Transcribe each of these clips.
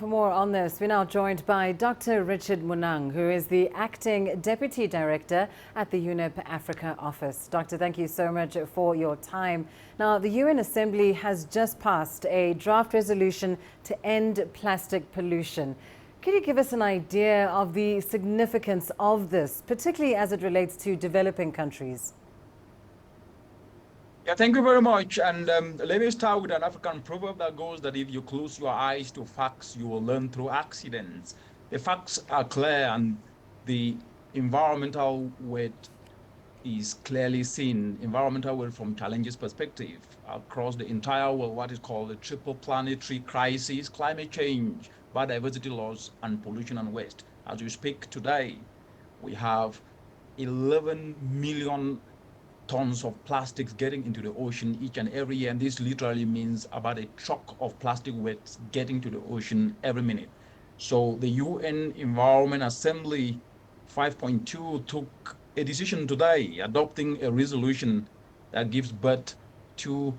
for more on this, we're now joined by Dr. Richard Munang, who is the Acting Deputy Director at the UNEP Africa Office. Doctor, thank you so much for your time. Now, the UN Assembly has just passed a draft resolution to end plastic pollution. Could you give us an idea of the significance of this, particularly as it relates to developing countries? Yeah, thank you very much. And let me start with an African proverb that goes that if you close your eyes to facts, you will learn through accidents. The facts are clear and the environmental weight is clearly seen. Environmental weight from challenges perspective across the entire world, what is called the triple planetary crisis, climate change, biodiversity loss, and pollution and waste. As we speak today, we have 11 million tons of plastics getting into the ocean each and every year. And this literally means about a truck of plastic waste getting to the ocean every minute. So the UN Environment Assembly 5.2 took a decision today, adopting a resolution that gives birth to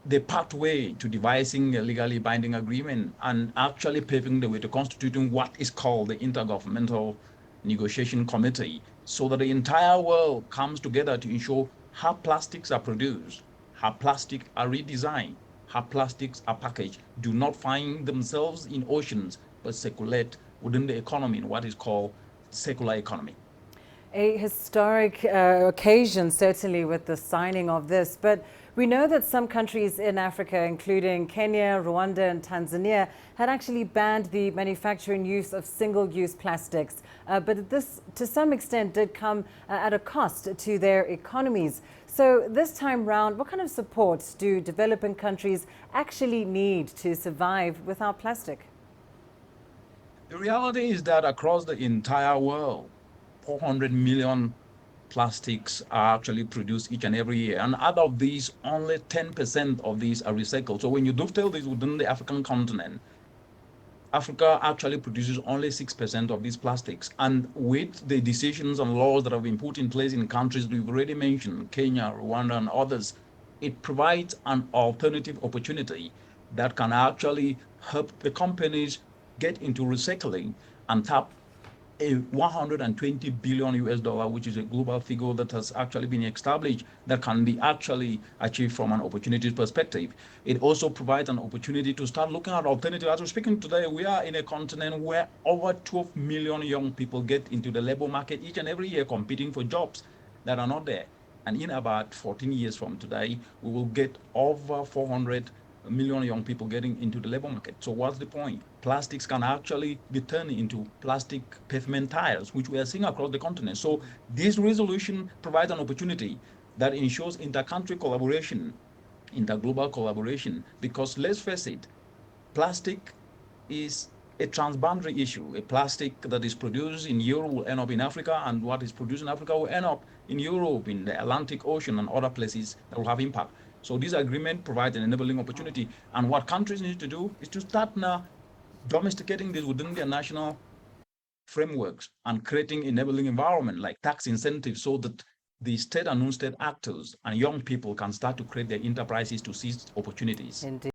the pathway to devising a legally binding agreement and actually paving the way to constituting what is called the Intergovernmental Negotiation Committee, so that the entire world comes together to ensure how plastics are produced, how plastics are redesigned, how plastics are packaged, do not find themselves in oceans, but circulate within the economy in what is called circular economy. A historic occasion, certainly, with the signing of this. But we know that some countries in Africa, including Kenya, Rwanda and Tanzania, had actually banned the manufacturing use of single-use plastics. But this, to some extent, did come at a cost to their economies. So this time round, what kind of support do developing countries actually need to survive without plastic? The reality is that across the entire world, 400 million plastics are actually produced each and every year. And out of these, only 10% of these are recycled. So when you dovetail this within the African continent, Africa actually produces only 6% of these plastics. And with the decisions and laws that have been put in place in countries we've already mentioned, Kenya, Rwanda, and others, it provides an alternative opportunity that can actually help the companies get into recycling and tap a 120 billion US dollar, which is a global figure that has actually been established, that can be actually achieved from an opportunity perspective. It also provides an opportunity to start looking at alternatives. As we're speaking today, we are in a continent where over 12 million young people get into the labor market each and every year competing for jobs that are not there. And in about 14 years from today, we will get over 400 million young people getting into the labor market. So what's the point? Plastics can actually be turned into plastic pavement tires, which we are seeing across the continent. So this resolution provides an opportunity that ensures inter-country collaboration, inter-global collaboration, because let's face it, plastic is a transboundary issue. A plastic that is produced in Europe will end up in Africa, and what is produced in Africa will end up in Europe, in the Atlantic Ocean, and other places that will have impact. So this agreement provides an enabling opportunity. And what countries need to do is to start now domesticating this within their national frameworks and creating enabling environment like tax incentives, so that the state and non-state actors and young people can start to create their enterprises to seize opportunities. Indeed.